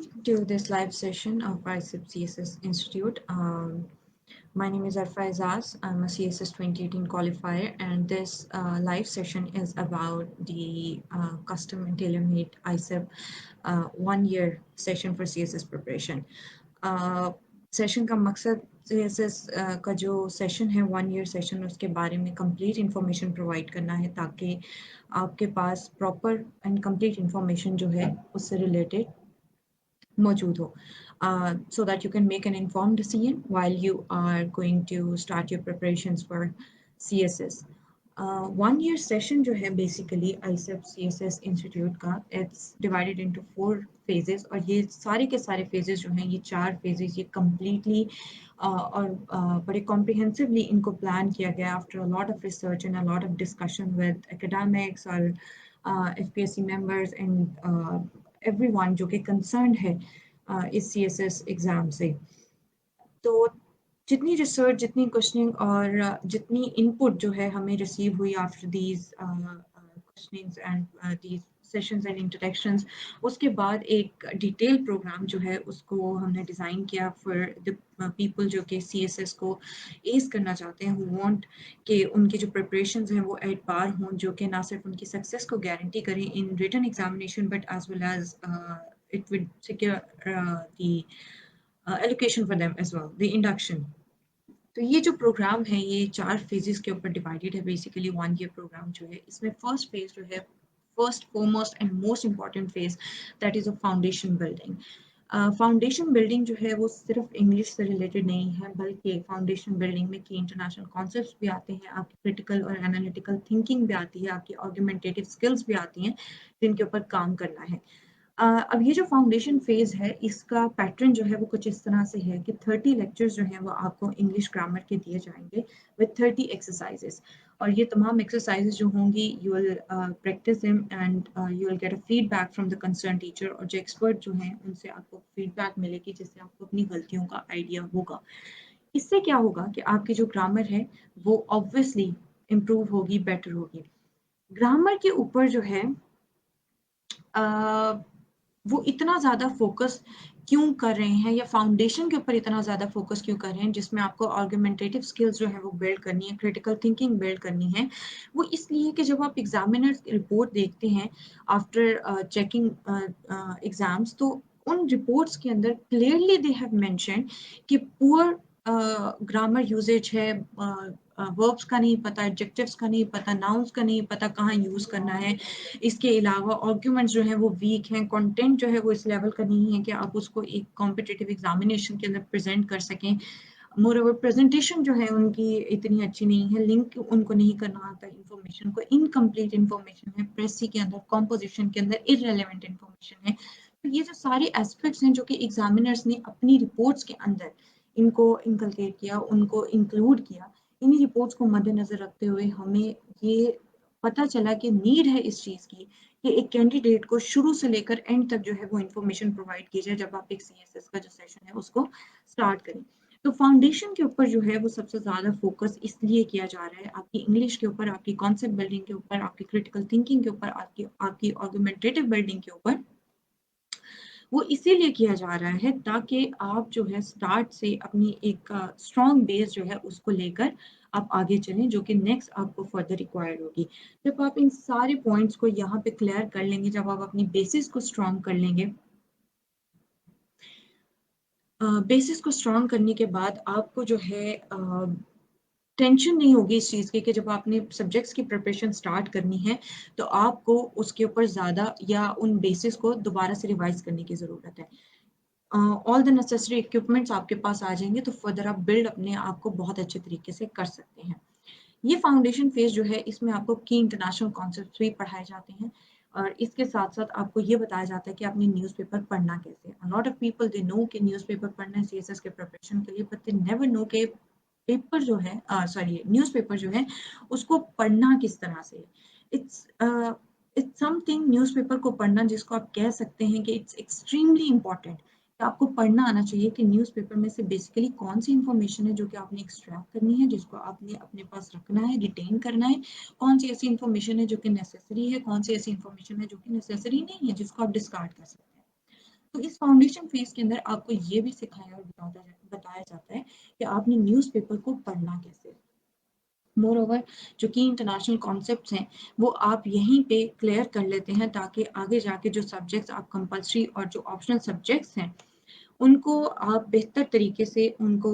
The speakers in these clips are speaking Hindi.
To this live session of ICIP CSS Institute. My name is Arfa Azaz. I'm a CSS 2018 qualifier, and this live session is about the custom and tailor-made ICIP 1 year session for CSS preparation. Session का मकसद CSS का जो सेशन है 1 year सेशन उसके बारे में कंप्लीट इंफॉर्मेशन प्रोवाइड करना है ताकि आपके पास प्रॉपर एंड कंप्लीट इंफॉर्मेशन जो है उससे रिलेटेड मौजूद हो so that you can make an informed decision while you are going to start your preparations for CSS. 1 year session जो है basically ICIP CSS Institute का it's divided into 4 phases और ये सारे के सारे phases जो हैं ये 4 phases ये completely और बड़े comprehensively इनको plan किया गया after a lot of research and a lot of discussion with academics और FPSC members and everyone जो कि concerned है इस CSS एग्ज़ाम से। तो जितनी रिसर्च, जितनी क्वेश्चनिंग और जितनी इनपुट जो है हमें रिसीव हुई after these क्वेश्चनिंग्स and these sessions and interactions, उसके बाद एक डिटेल प्रोग्राम जो है उसको हमने डिज़ाइन किया फॉर द पीपल जो कि CSS को एस करना चाहते हैं, हु वांट कि उनकी जो प्रिपरेशंस हैं वो एट पार हों, जो कि ना सिर्फ उनकी सक्सेस को गारंटी करें in written examination but as well as it would secure the allocation for them as well, the induction. तो ये जो प्रोग्राम है ये 4 फेजेस के ऊपर डिवाइडेड है बेसिकली 1 year प्रोग्राम जो है इसमें फर्स्ट फेज जो है first foremost and most important phase that is a foundation building. Foundation building जो है वो सिर्फ इंग्लिश से रिलेटेड नहीं है बल्कि फाउंडेशन बिल्डिंग में की इंटरनेशनल कॉन्सेप्ट्स भी आते हैं, आपकी क्रिटिकल और एनालिटिकल थिंकिंग भी आती है, आपकी आर्गुमेंटेटिव स्किल्स भी आती हैं जिनके ऊपर काम करना है। अब ये जो फाउंडेशन फेज है इसका पैटर्न जो है वो कुछ इस तरह से है कि 30 लेक्चर्स जो हैं वो आपको इंग्लिश ग्रामर के दिए जाएंगे विद 30 एक्सरसाइजेस और ये तमाम एक्सरसाइजेस जो होंगी you will practice them and you will get a feedback from the concern teacher और जो एक्सपर्ट जो हैं उनसे आपको फीडबैक मिलेगी जिससे आपको अपनी गलतियों का आइडिया होगा। इससे क्या होगा कि आपकी जो ग्रामर है वो ऑब्वियसली इम्प्रूव होगी, बेटर होगी। ग्रामर के ऊपर जो है वो इतना ज़्यादा फोकस क्यों कर रहे हैं या फाउंडेशन के ऊपर इतना ज़्यादा फोकस क्यों कर रहे हैं जिसमें आपको आर्गुमेंटेटिव स्किल्स जो है वो बिल्ड करनी है, क्रिटिकल थिंकिंग बिल्ड करनी है। वो इसलिए कि जब आप एग्जामिनर्स रिपोर्ट देखते हैं आफ्टर चेकिंग एग्जाम्स तो उन रिपोर्ट्स के अंदर क्लियरली दे हैव मेंशन कि पुअर ग्रामर यूजेज है, वर्ब्स का नहीं पता, एडजेक्टिव्स का नहीं पता, नाउन्स का नहीं पता कहाँ यूज़ करना है। इसके अलावा आर्ग्यूमेंट्स जो हैं वो वीक हैं, कंटेंट जो है वो इस लेवल का नहीं है कि आप उसको एक कॉम्पिटिटिव एग्जामिनेशन के अंदर प्रेजेंट कर सकें। मोरओवर प्रेजेंटेशन जो है उनकी इतनी अच्छी नहीं है, लिंक उनको नहीं करना आता इंफॉर्मेशन को, इनकम्प्लीट इंफॉर्मेशन है, प्रेसी के अंदर, कॉम्पोजिशन के अंदर इररेलेवेंट इंफॉर्मेशन है। तो ये जो सारे एस्पेक्ट्स हैं जो कि एग्जामिनर्स ने अपनी रिपोर्ट्स के अंदर इनको इनकलकेट किया, उनको इंक्लूड किया, इन्हीं रिपोर्ट्स को मद्देनजर रखते हुए हमें ये पता चला कि नीड है इस चीज़ की कि एक कैंडिडेट को शुरू से लेकर एंड तक जो है वो इन्फॉर्मेशन प्रोवाइड की जाए जब आप एक CSS का जो सेशन है उसको स्टार्ट करें। तो फाउंडेशन के ऊपर जो है वो सबसे ज़्यादा फोकस इसलिए किया जा रहा है, आपकी इंग्लिश के ऊपर, आपकी कॉन्सेप्ट बिल्डिंग के ऊपर, आपकी क्रिटिकल थिंकिंग के ऊपर, आपकी आपकी आर्गुमेंटेटिव बिल्डिंग के ऊपर। वो इसीलिए किया जा रहा है ताकि आप जो है स्टार्ट से अपनी एक स्ट्रॉन्ग बेस जो है उसको लेकर आप आगे चलें जो कि नेक्स्ट आपको फर्दर रिक्वायर्ड होगी। जब आप इन सारे पॉइंट्स को यहाँ पे क्लियर कर लेंगे, जब आप अपनी बेसिस को स्ट्रॉन्ग कर लेंगे, बेसिस को स्ट्रॉन्ग करने के बाद आपको जो है टेंशन नहीं होगी इस चीज़ की कि जब आपने सब्जेक्ट्स की प्रिपरेशन स्टार्ट करनी है तो आपको उसके ऊपर ज़्यादा या उन बेसिस को दोबारा से रिवाइज करने की ज़रूरत है। ऑल द नेसेसरी इक्विपमेंट्स आपके पास आ जाएंगे तो फर्दर आप बिल्ड अपने आप को बहुत अच्छे तरीके से कर सकते हैं। ये फाउंडेशन फेज जो है इसमें आपको की इंटरनेशनल कॉन्सेप्ट्स भी पढ़ाए जाते हैं और इसके साथ साथ आपको ये बताया जाता है कि आपने न्यूज़पेपर पढ़ना कैसे है। Lot of people they know कि न्यूज़पेपर पढ़ना है CSS के प्रिपरेशन के लिए, बट दे नेवर नो कि पेपर जो है सॉरी न्यूज़पेपर जो है उसको पढ़ना किस तरह से है। इट्स इट्स समथिंग, न्यूज़पेपर को पढ़ना जिसको आप कह सकते हैं कि इट्स एक्सट्रीमली इम्पॉर्टेंट। आपको पढ़ना आना चाहिए कि न्यूज़पेपर में से बेसिकली कौन सी इंफॉर्मेशन है जो कि आपने एक्सट्रैक्ट करनी है, जिसको आपने अपने पास रखना है, रिटेन करना है, कौन सी ऐसी इंफॉर्मेशन है जो कि नेसेसरी है, कौन सी ऐसी इंफॉर्मेशन है जो कि नेसेसरी नहीं है जिसको आप डिस्कार्ड कर सकते हैं। तो इस फाउंडेशन फेज के अंदर आपको ये भी सिखाया और बताया जाता है कि आपने न्यूज़पेपर को पढ़ना कैसे है। मोर ओवर जो कि इंटरनेशनल कॉन्सेप्ट्स हैं वो आप यहीं पे क्लियर कर लेते हैं ताकि आगे जाके जो सब्जेक्ट्स आप कंपल्सरी और जो ऑप्शनल सब्जेक्ट्स हैं उनको आप बेहतर तरीके से उनको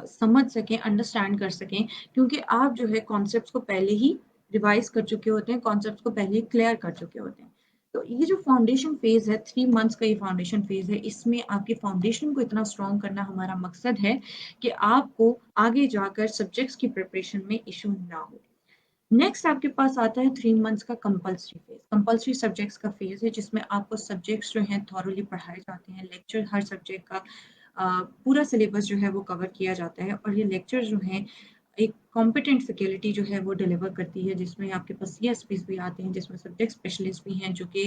समझ सकें, अंडरस्टैंड कर सकें, क्योंकि आप जो है कॉन्सेप्ट्स को पहले ही रिवाइज़ कर चुके होते हैं, कॉन्सेप्ट्स को पहले ही क्लियर कर चुके होते हैं। तो ये जो फाउंडेशन फेज़ है, 3 मंथ्स का ये फाउंडेशन फेज़ है, इसमें आपके फाउंडेशन को इतना स्ट्रॉन्ग करना हमारा मकसद है कि आपको आगे जाकर सब्जेक्ट्स की प्रिपरेशन में इश्यू ना हो। नेक्स्ट आपके पास आता है 3 मंथ्स का कंपल्सरी फेज़। कंपल्सरी सब्जेक्ट्स का फेज़ है जिसमें आपको सब्जेक्ट्स जो हैं थॉरोली पढ़ाए जाते हैं। लेक्चर हर सब्जेक्ट का पूरा सिलेबस जो है वो कवर किया जाता है और ये लेक्चर जो हैं एक कॉम्पिटेंट फैकल्टी जो है वो डिलीवर करती है जिसमें आपके पास सीएसपीज़ भी आते हैं, जिसमें सब्जेक्ट स्पेशलिस्ट भी हैं जो कि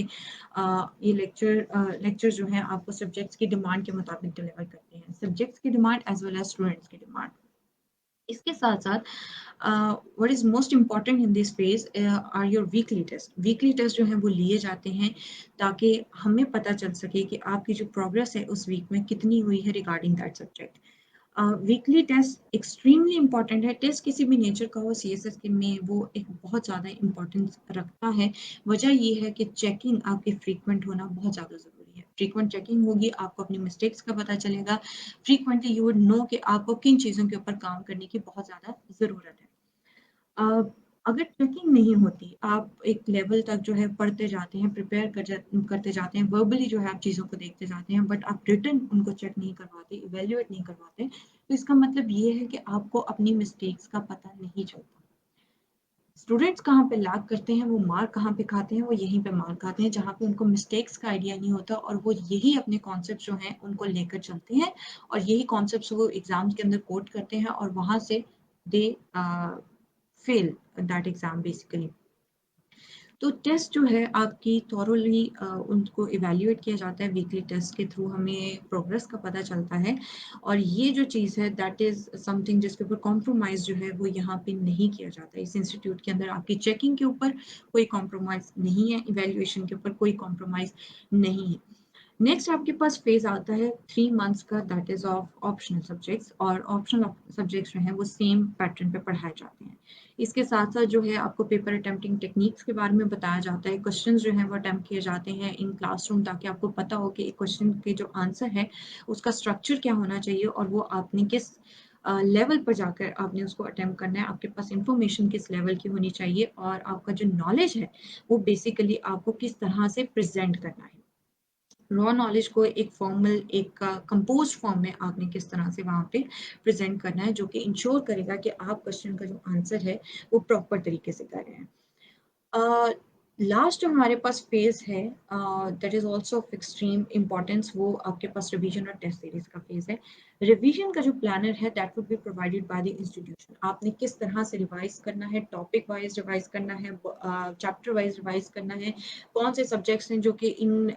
ये लेक्चर जो हैं आपको सब्जेक्ट्स की डिमांड के मुताबिक डिलीवर करते हैं। सब्जेक्ट्स की demand as well as students की डिमांड। इसके साथ-साथ what is most important in this phase are your weekly test. Weekly test जो हैं वो लिए जाते हैं ताकि हमें पता चल सके कि आपकी जो प्रोग्रेस है उस वीक में कितनी हुई है regarding that subject. Weekly test extremely important है। टेस्ट किसी भी नेचर का हो सीएसएस के में वो एक बहुत ज़्यादा इम्पोर्टेंस रखता है। वजह ये है कि चेकिंग आपकी फ्रीक्वेंट होना बहुत ज़्यादा ज़रूरी है। फ्रीक्वेंट चेकिंग होगी, आपको अपनी मिस्टेक्स का पता चलेगा। फ्रीक्वेंटली यू वुड नो कि आपको किन चीज़ों के ऊपर काम करने की बहुत ज़्यादा ज़रूरत है। अ, अगर चेकिंग नहीं होती, आप एक लेवल तक जो है पढ़ते जाते हैं, प्रिपेयर करते जाते हैं, वर्बली जो है आप चीज़ों को देखते जाते हैं, बट आप रिटन उनको चेक नहीं करवाते, इवैल्यूएट नहीं करवाते, तो इसका मतलब ये है कि आपको अपनी मिस्टेक्स का पता नहीं चलता। स्टूडेंट्स कहाँ पे लैग करते हैं, वो मार कहाँ पे खाते हैं, वो यहीं पे मार खाते हैं, जहाँ पे उनको मिस्टेक्स का आइडिया नहीं होता और वो यही अपने कॉन्सेप्ट्स जो हैं, उनको लेकर चलते हैं और यही कॉन्सेप्ट्स वो एग्ज़ाम्स के अंदर कोट करते हैं और वहाँ से दे फेल दैट एग्ज़ाम बेसिकली। तो टेस्ट जो है आपकी थॉरोली उनको इवैल्यूएट किया जाता है वीकली टेस्ट के थ्रू हमें प्रोग्रेस का पता चलता है और ये जो चीज़ है दैट इज़ समथिंग जिसके ऊपर कॉम्प्रोमाइज़ जो है वो यहाँ पे नहीं किया जाता। इस इंस्टीट्यूट के अंदर आपकी चेकिंग के ऊपर कोई कॉम्प्रोमाइज़ नहीं है, इवैल्यूएशन के ऊपर कोई कॉम्प्रोमाइज़ नहीं है। नेक्स्ट आपके पास फेज आता है 3 मंथ्स का that is of optional subjects और ऑप्शनल सब्जेक्ट्स जो हैं वो सेम पैटर्न पे पढ़ाए जाते हैं। इसके साथ-साथ जो है आपको पेपर अटेम्प्टिंग टेक्निक्स के बारे में बताया जाता है, क्वेश्चंस जो हैं वो अटेम्प्ट किए जाते हैं इन क्लासरूम ताकि आपको पता हो कि एक क्वेश्चन के जो आंसर है उसका स्ट्रक्चर क्या होना चाहिए और वो आपने किस लेवल पर जाकर आपने उसको अटेम्प्ट करना है, आपके पास इन्फॉर्मेशन किस लेवल की होनी चाहिए और आपका जो नॉलेज है वो बेसिकली आपको किस तरह से प्रेज़ेंट करना है। रॉ नॉलेज को एक फॉर्मल एक कंपोज्ड फॉर्म में आपने किस तरह से वहाँ पे प्रेज़ेंट करना है, जो कि इंश्योर करेगा कि आप क्वेश्चन का जो आंसर है, वो प्रॉपर तरीके से कर रहे हैं। अ, लास्ट जो हमारे पास फ़ेज़ है that is also of extreme importance वो आपके पास रिवीजन और टेस्ट सीरीज़ का फ़ेज़ है। रिवीजन का जो प्लानर है that would be provided by the institution. आपने किस तरह से रिवाइज़ करना है, टॉपिक वाइज़ रिवाइज़ करना है, चैप्टर वाइज़ रिवाइज़ करना है, कौन से सब्जेक्ट्स हैं जो कि इन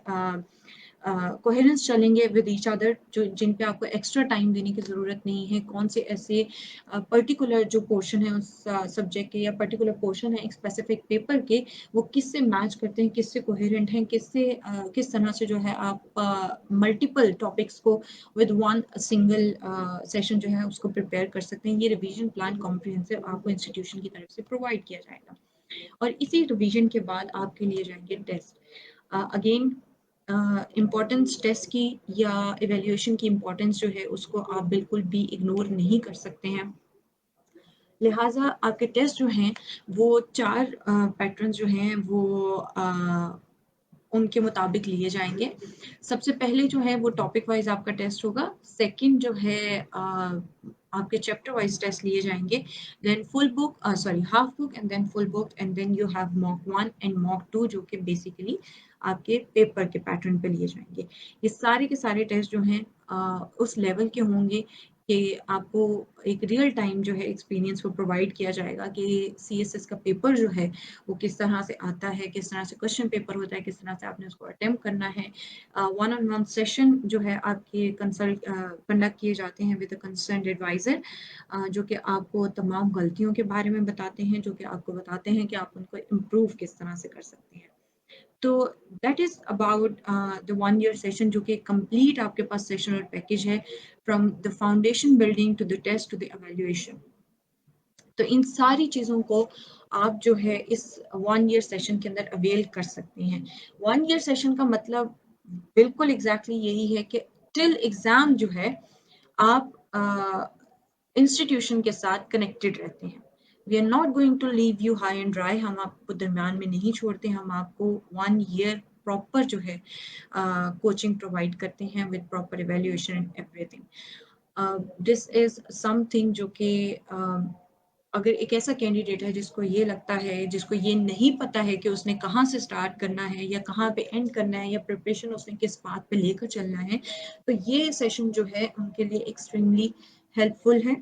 कोहेरेंस चलेंगे विद ईच अदर जो जिन पे आपको एक्स्ट्रा टाइम देने की ज़रूरत नहीं है, कौन से ऐसे पर्टिकुलर जो पोर्शन है उस सब्जेक्ट के या पर्टिकुलर पोर्शन है एक स्पेसिफिक पेपर के, वो किससे मैच करते हैं, किससे कोहेरेंट हैं, किस तरह से जो है आप मल्टीपल टॉपिक्स को विद वन सिंगल सेशन जो है उसको प्रिपेयर कर सकते हैं। ये रिवीजन प्लान कॉम्प्रिहेंसिव आपको इंस्टीट्यूशन की तरफ से प्रोवाइड किया जाएगा और इसी रिवीजन के बाद आपके लिए जाएँगे टेस्ट। अगेन इम्पोर्टेंस टेस्ट की या इवैल्यूएशन की इम्पोर्टेंस जो है उसको आप बिल्कुल भी इग्नोर नहीं कर सकते हैं। लिहाज़ा आपके टेस्ट जो हैं वो 4 पैटर्न्स जो हैं वो उनके मुताबिक लिए जाएँगे। सबसे पहले जो है वो टॉपिक वाइज़ आपका टेस्ट होगा। सेकंड जो है आपके चैप्टर वाइज़ टेस्ट लिए जाएँगे। Then half book and then full book and then you have mock 1 एंड मॉक 2 जो कि बेसिकली आपके पेपर के पैटर्न पे लिए जाएँगे। ये सारे के सारे टेस्ट जो हैं उस लेवल के होंगे कि आपको एक रियल टाइम जो है एक्सपीरियंस वो प्रोवाइड किया जाएगा कि सीएसएस का पेपर जो है वो किस तरह से आता है, किस तरह से क्वेश्चन पेपर होता है, किस तरह से आपने उसको अटेम्प्ट करना है। वन ऑन वन सेशन जो है आपके कंडक्ट किए जाते हैं विद अ कंसर्न्ड एडवाइज़र जो कि आपको तमाम गलतियों के बारे में बताते हैं, जो कि आपको बताते हैं कि आप उनको इम्प्रूव किस तरह से कर सकते हैं। तो that is about the 1 year session, जो कि कंप्लीट आपके पास सेशन और पैकेज है, from the foundation building to the test to the evaluation. तो इन सारी चीज़ों को आप जो है इस 1 year सेशन के अंदर अवेल कर सकते हैं। 1 year सेशन का मतलब बिल्कुल एग्जैक्टली यही है कि टिल एग्जाम जो है आप इंस्टीट्यूशन के साथ कनेक्टेड रहते हैं। We are not going to leave you high and dry, हम आपको दरमियान में नहीं छोड़ते, हम आपको 1 year प्रॉपर जो है कोचिंग प्रोवाइड करते हैं with proper evaluation and everything. This is something जो कि अगर एक ऐसा कैंडिडेट है जिसको ये लगता है, जिसको ये नहीं पता है कि उसने कहाँ से स्टार्ट करना है या कहाँ पे एंड करना है या प्रिपरेशन उसने किस बात पे लेकर चलना है, तो ये सेशन जो है उनके लिए एक्सट्रीमली हेल्पफुल है।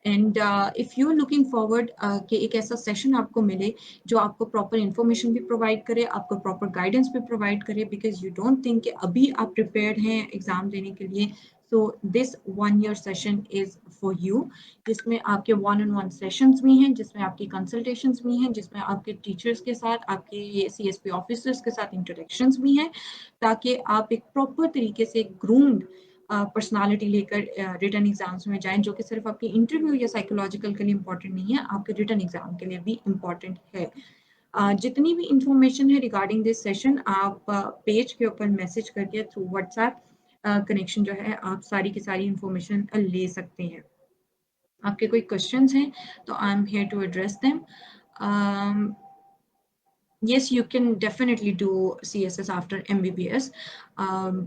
And if you are looking forward कि एक ऐसा सेशन आपको मिले जो आपको प्रॉपर इन्फॉर्मेशन भी प्रोवाइड करे, आपको प्रॉपर गाइडेंस भी प्रोवाइड करे, बिकॉज यू डोंट थिंक कि अभी आप प्रिपेयर्ड हैं एग्जाम देने के लिए, so this 1 year session is for you, जिसमें आपके वन ऑन वन सेशंस भी हैं, जिसमें आपकी कंसल्टेशंस भी हैं, जिसमें आपके टीचर्स के साथ, आपके CSP ऑफिसर्स के साथ इंटरेक्शंस भी हैं, ताकि आप एक प्रॉपर तरीके से ग्रूम्ड पर्सनालिटी लेकर रिटर्न एग्जाम्स में जाएं, जो कि सिर्फ आपके इंटरव्यू या साइकोलॉजिकल के लिए इम्पोर्टेंट नहीं है, आपके रिटर्न एग्जाम के लिए भी इम्पोर्टेंट है। जितनी भी इंफॉर्मेशन है रिगार्डिंग दिस सेशन आप पेज के ऊपर मैसेज करके थ्रू व्हाट्सएप कनेक्शन जो है आप सारी की सारी इंफॉर्मेशन ले सकते हैं। आपके कोई क्वेश्चंस हैं तो I am here to address them. Yes, you can definitely do CSS after MBBS.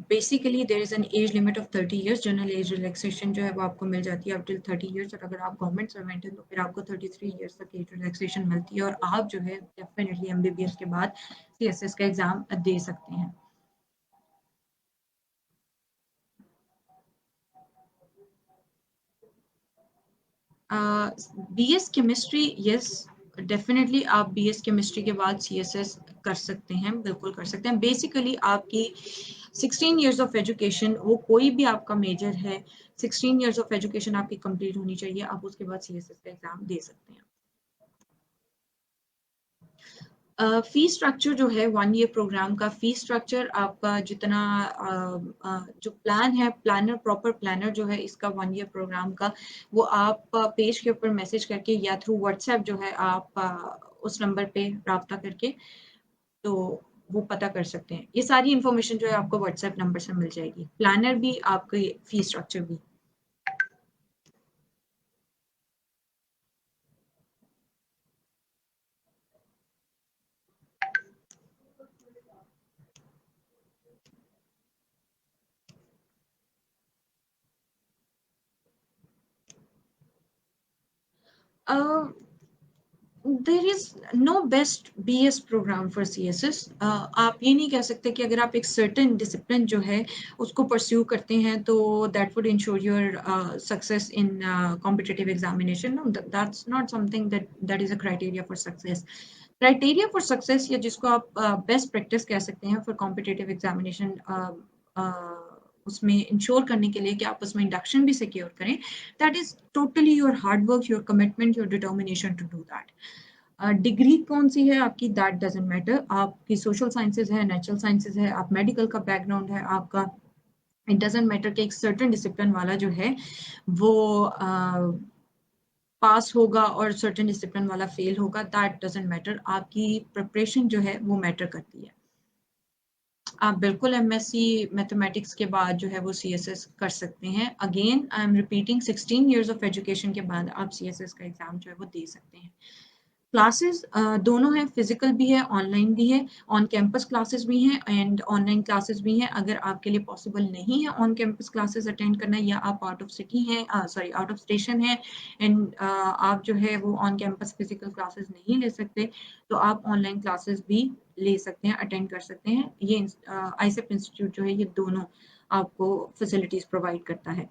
Basically, there is an age limit of 30 years. General age relaxation जो है वो आपको मिल जाती है up till 30 years, और अगर आप गवर्नमेंट सर्वेंट हैं तो फिर आपको 33 years तक एज रिलैक्सेशन मिलती है, और आप जो है डेफिनेटली MBBS के बाद CSS का एग्जाम दे सकते हैं। BS केमिस्ट्री, यस डेफिनेटली आप BS केमिस्ट्री के बाद CSS कर सकते हैं, बिल्कुल कर सकते हैं। बेसिकली आपकी 16 years ऑफ एजुकेशन, वो कोई भी आपका मेजर है, 16 years ऑफ एजुकेशन आपकी कंप्लीट होनी चाहिए, आप उसके बाद CSS का एग्जाम दे सकते हैं। फी स्ट्रक्चर जो है 1 year प्रोग्राम का फी स्ट्रक्चर आपका जितना जो प्लान है, प्लानर प्रॉपर प्लानर जो है इसका 1 year प्रोग्राम का, वो आप पेज के ऊपर मैसेज करके या थ्रू व्हाट्सएप जो है आप उस नंबर पे राब्ता करके तो वो पता कर सकते हैं। ये सारी इंफॉर्मेशन जो है आपको व्हाट्सएप नंबर से मिल जाएगी, प्लानर भी, आपकी फी स्ट्रक्चर भी। There is no best BS programme for CSS। आप ये नहीं कह सकते कि अगर आप एक सर्टेन डिसिप्लिन जो है उसको परस्यू करते हैं तो that would ensure your success in competitive examination. That's not something that is a criteria for success. Criteria for success, या जिसको आप बेस्ट प्रैक्टिस कह सकते हैं फॉर कॉम्पिटिटिव एग्जामिनेशन, उसमें इंश्योर करने के लिए कि आप उसमें इंडक्शन भी सिक्योर करें, that is totally your hard work, your commitment, your determination to do that. Degree कौन सी है आपकी, दैट डजेंट मैटर, आपकी सोशल साइंसेज है, नेचुरल साइंसेज है, आप मेडिकल का बैकग्राउंड है आपका, इट डजेंट मैटर कि एक सर्टेन डिसिप्लिन वाला जो है वो पास होगा और सर्टेन डिसिप्लिन वाला फेल होगा, दैट डजेंट मैटर, आपकी प्रिपरेशन जो है वो मैटर करती है। आप बिल्कुल MSc मैथमेटिक्स के बाद जो है वो CSS कर सकते हैं। Again I am repeating, 16 years of education के बाद आप CSS का एग्जाम जो है वो दे सकते हैं। क्लासेस दोनों हैं, फिजिकल भी है, ऑनलाइन भी है, ऑन कैंपस क्लासेस भी हैं एंड ऑनलाइन क्लासेस भी हैं। अगर आपके लिए पॉसिबल नहीं है ऑन कैंपस क्लासेस अटेंड करना, या आप आउट ऑफ सिटी हैं, सॉरी आउट ऑफ स्टेशन हैं, एंड आप जो है वो ऑन कैंपस फिजिकल क्लासेस नहीं ले सकते, तो आप ऑनलाइन क्लासेस भी ले सकते हैं, अटेंड कर सकते हैं। ये ISEP इंस्टीट्यूट जो है ये दोनों आपको फैसिलिटीज प्रोवाइड करता है,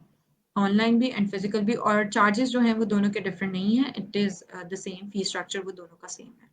ऑनलाइन भी एंड फिजिकल भी, और चार्जेस जो हैं वो दोनों के डिफरेंट नहीं है, it is the same, fee structure वो दोनों का सेम है।